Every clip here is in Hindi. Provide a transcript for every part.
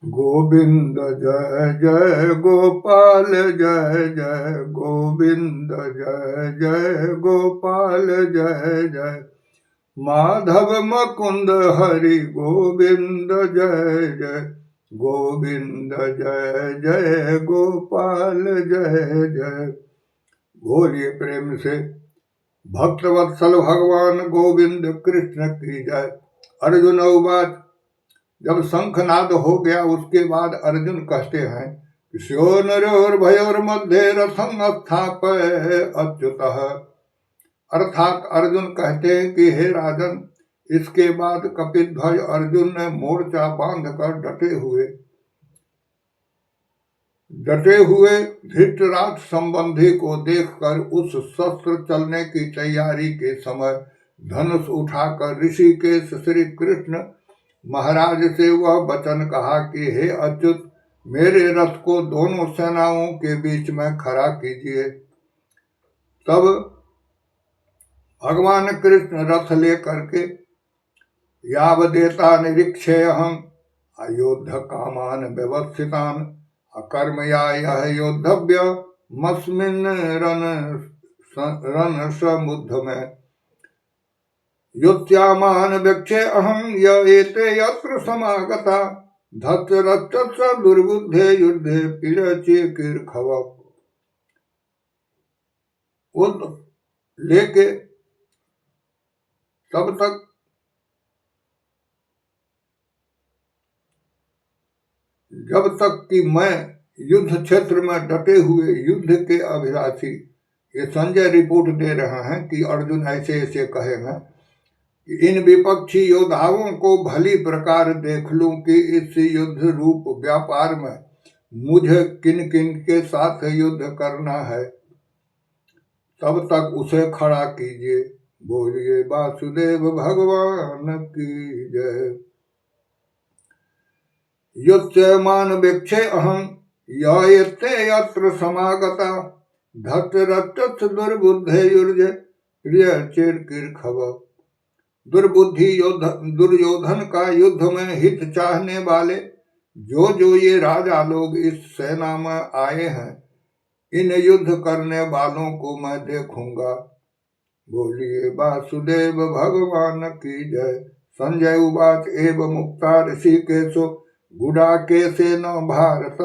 गोविंद जय जय गोपाल जय जय गोविंद जय जय गोपाल जय जय माधव मुकुंद हरि गोविंद जय जय गोविंद जय जय गोपाल जय जय। बोलिए प्रेम से भक्तवत्सल भगवान गोविंद कृष्ण की जय। अर्जुन उवाच, जब शंखनाद हो गया उसके बाद अर्जुन कहते हैं, स्योर्नरोर्भयोर्मध्ये रथं स्थापय अच्युतः। अर्थात अर्जुन कहते हैं कि हे राजन, इसके बाद कपिध्वज अर्जुन ने मोर्चा बांधकर डटे हुए धृतराष्ट्र संबंधी को देखकर उस शस्त्र चलने की तैयारी के समय धनुष उठाकर ऋषिकेश श्री कृष्ण महाराज से वह वचन कहा कि हे अच्युत, मेरे रथ को दोनों सेनाओं के बीच में खड़ा कीजिए। तब भगवान कृष्ण रथ लेकर के यावदेता निरीक्षेऽहं अयोध्य कामान व्यवस्थितान अकर्मया यह योद्धव्य मस्मिन् रण समुद्ध में युत्यामान व्यक्षे अहं य एते यत्र समागता धत्तरत्तत् दुर्बुद्धे युद्धे पिरचिकीर्खव। लेके तब तक जब तक कि मैं युद्ध क्षेत्र में डटे हुए युद्ध के अभिलाषी, ये संजय रिपोर्ट दे रहे हैं कि अर्जुन ऐसे ऐसे कहेंगे, इन विपक्षी योद्धाओं को भली प्रकार देख लूं कि इस युद्ध रूप व्यापार में मुझे किन किन के साथ युद्ध करना है, तब तक उसे खड़ा कीजिए। बोलिए वासुदेव भगवान की जय। युत्स्यमान वीक्षे अहं यते यत्र समागता धत्तरत्तत् दुर्बुद्धे युर्जे प्रियचिकीर्खव। दुर्योधन का युद्ध में हित चाहने वाले जो ये राजा लोग इस सेना में आए हैं, इन युद्ध करने वालों को मैं देखूंगा। बोलिए वासुदेव भगवान की जय। संजय उवाच, एव मुक्ता ऋषिकेशो गुडाकेशेन भारत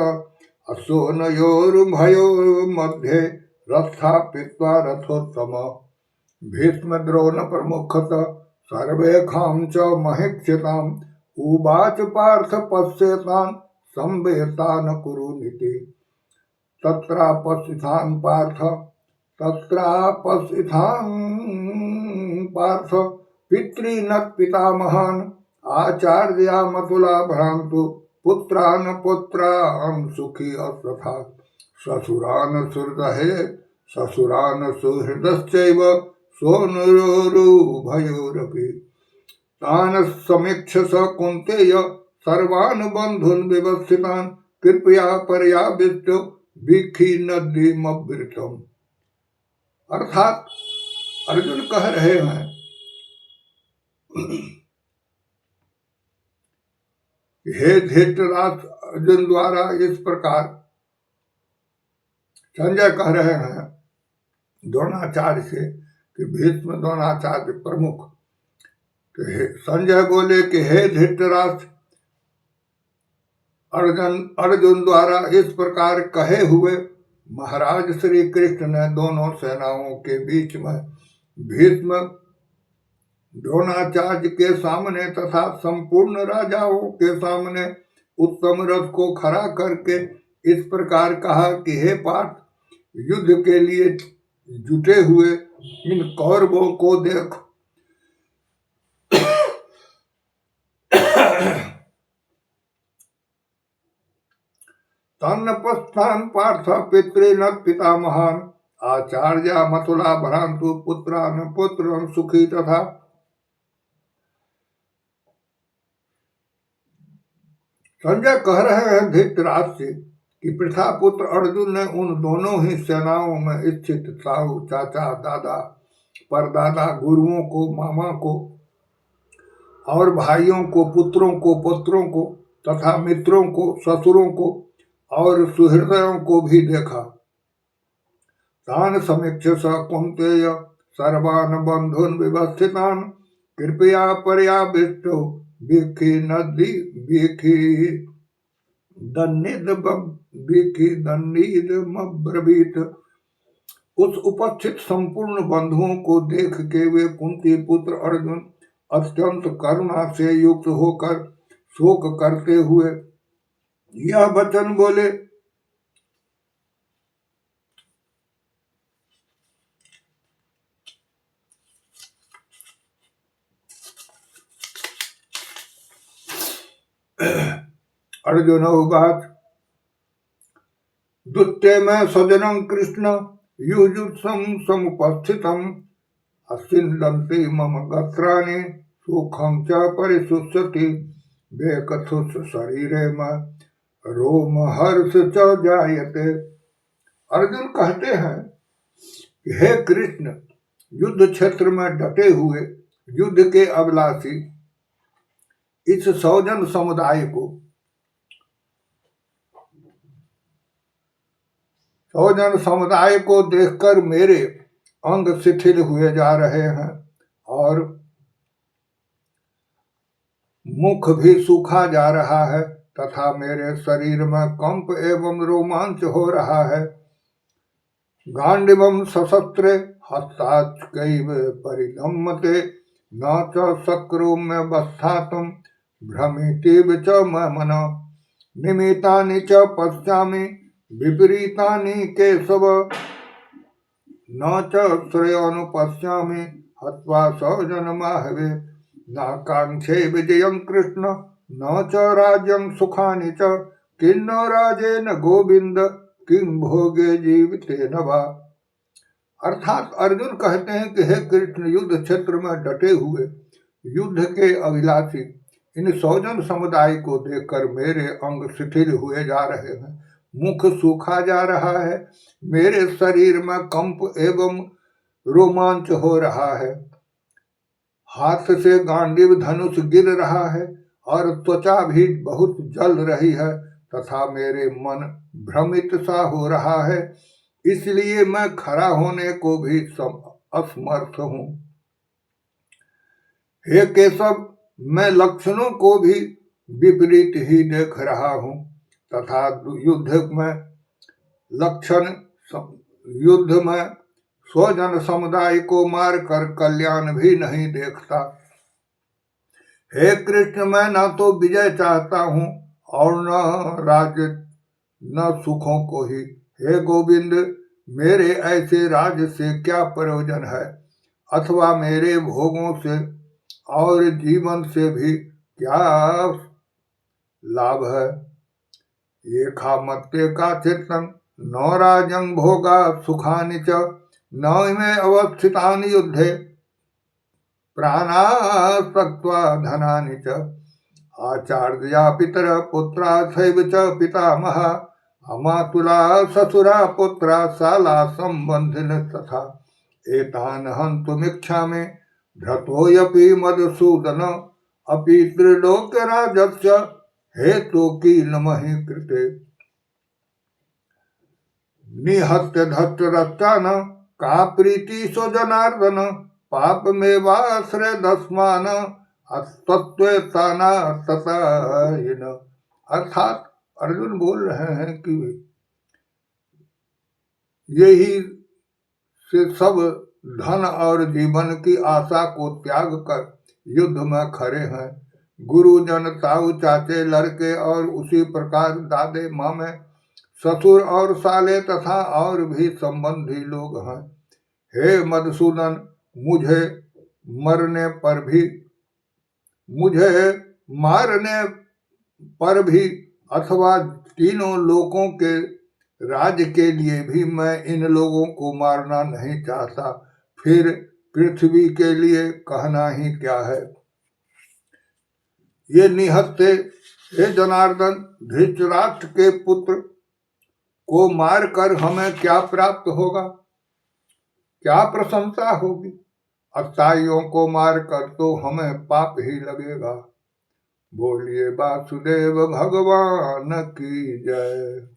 अश्वोनयोरुभयोर् मध्ये रथापित्वा रथोत्तम भीष्म द्रोण प्रमुखतः सर्वेखां च महीक्षिताम् उवाच पार्थ पश्यतान् संवेतान् कुरुनिति। तत्रापस्थितान् पार्थ पितॄन् पितामहान् आचार्या मतुला भ्रान्तु पुत्रान् पुत्रान् सुखी अश्वथा ससुरान् सुहृदश्चैव सोनुरुभयोरपि तान् समीक्ष्य स कुन्तेय सर्वान् बन्धून् व्यवस्थितान् कृपया पर्याविष्टो विखिन्नद्रिमवृतम्। अर्थात अर्जुन कह रहे हैं, हे धृतराष्ट्र, अर्जुन द्वारा इस प्रकार संजय कह रहे हैं द्रोणाचार्य से कि भीष्म द्रोणाचार्य प्रमुख, तो संजय बोले कि हे धृतराष्ट्र, अर्जुन द्वारा इस प्रकार कहे हुए महाराज श्री कृष्ण ने दोनों सेनाओं के बीच में भीष्म द्रोणाचार्य के सामने तथा संपूर्ण राजाओं के सामने उत्तम रथ को खड़ा करके इस प्रकार कहा कि हे पार्थ, युद्ध के लिए जुटे हुए इन कौरवों को देख। तन्नपस्थान पार्थ पितॄन् पितामहान् आचार्या मतुला भ्रान्तु पुत्रान् पुत्रान् सुखी तथा। संजय कह रहे हैं धृतराष्ट्र से कि प्रथापुत्र अर्जुन ने उन दोनों ही सेनाओं में स्थित साहू, चाचा, दादा, परदादा, गुरुओं को, मामा को और भाइयों को, पुत्रों को, पुत्रों को तथा मित्रों को, ससुरों को और सुहृदयों को भी देखा। तान समीक्ष्य स कुन्तेय सर्वान् बन्धून् विवस्थितान् कृपया पर्याविष्टो वीखि नदी वीखि दन्निदमब्रवीत्। उस उपस्थित संपूर्ण बंधुओं को देख के वे कुंती पुत्र अर्जुन अत्यंत करुणा से युक्त होकर शोक करते हुए यह वचन बोले, अर्जुन उवाच दुत्ते में सजनं कृष्ण युयुत्सं समुपस्थितम् अस्सिन्दन्ति मम गत्राणि सुखं च परिशुष्यति वेकथुस् शरीरे में रोम हर्ष च जायते। अर्जुन कहते हैं कि हे कृष्ण, युद्ध क्षेत्र में डटे हुए युद्ध के अभिलाषी इस सौजन समुदाय को देखकर मेरे अंग शिथिल हुए जा रहे हैं और मुख भी सूखा जा रहा है तथा मेरे शरीर में कंप एवं रोमांच हो रहा है। गांडिवं सशस्त्रे हस्ताच्कैव परिधम्मते न च शक्रोम्य वस्थातुं भ्रमितीव च मम निमितानि च पश्यामि विपरीतानि केशव न च श्रेयोनुपश्यामि हत्वा सौजनमाहवे न कांक्षे विजयं कृष्ण न च राज्यं सुखानि च किन्नो राजेन गोविंद किं भोगे जीवितेन वा। अर्थात अर्जुन कहते हैं कि हे कृष्ण, युद्ध क्षेत्र में डटे हुए युद्ध के अभिलाषी इन सौजन समुदाय को देखकर मेरे अंग शिथिल हुए जा रहे हैं, मुख सूखा जा रहा है, मेरे शरीर में कंप एवं रोमांच हो रहा है, हाथ से गांडीव धनुष गिर रहा है और त्वचा भी बहुत जल रही है तथा मेरे मन भ्रमित सा हो रहा है, इसलिए मैं खड़ा होने को भी असमर्थ हूँ। हे केशव, मैं लक्षणों को भी विपरीत ही देख रहा हूँ तथा युद्ध में स्वजन समुदाय को मारकर कल्याण भी नहीं देखता। हे कृष्ण, मैं न तो विजय चाहता हूँ और न राज्य न सुखों को ही। हे गोविंद, मेरे ऐसे राज्य से क्या प्रयोजन है अथवा मेरे भोगों से और जीवन से भी क्या लाभ है। ये खामत्ते का चित्तं न राजं भोगा सुखानि च न इमे अवस्थितानि युद्धे प्राणास्तक्त्वा धनानि च आचार्या पितर पुत्रा सैव च पितामहा अमातुला ससुरा पुत्रा शाला संबंधिन तथा एतान् हन्तुमिच्छामि धृतोऽपि मधुसूदन अपि त्रिलोक्यराजस्य हेतुकीलमहि कृते निहत्य धत्तरत्तान का प्रीति सो जनार्दन पाप में वाश्रय दस्मान अर्थात अर्जुन बोल रहे हैं कि यही से सब धन और जीवन की आशा को त्याग कर युद्ध में खड़े हैं। गुरुजन, ताऊ, चाचे, लड़के और उसी प्रकार दादे, मामे, ससुर और साले तथा और भी संबंधी लोग हैं। हे मधुसूदन, मुझे मारने पर भी अथवा तीनों लोकों के राज्य के लिए भी मैं इन लोगों को मारना नहीं चाहता, फिर पृथ्वी के लिए कहना ही क्या है। ये निहत्थे, हे जनार्दन, धृतराष्ट्र के पुत्र को मारकर हमें क्या प्राप्त होगा, क्या प्रशंसा होगी। अस्थाइयों को मारकर तो हमें पाप ही लगेगा। बोलिए वासुदेव भगवान की जय।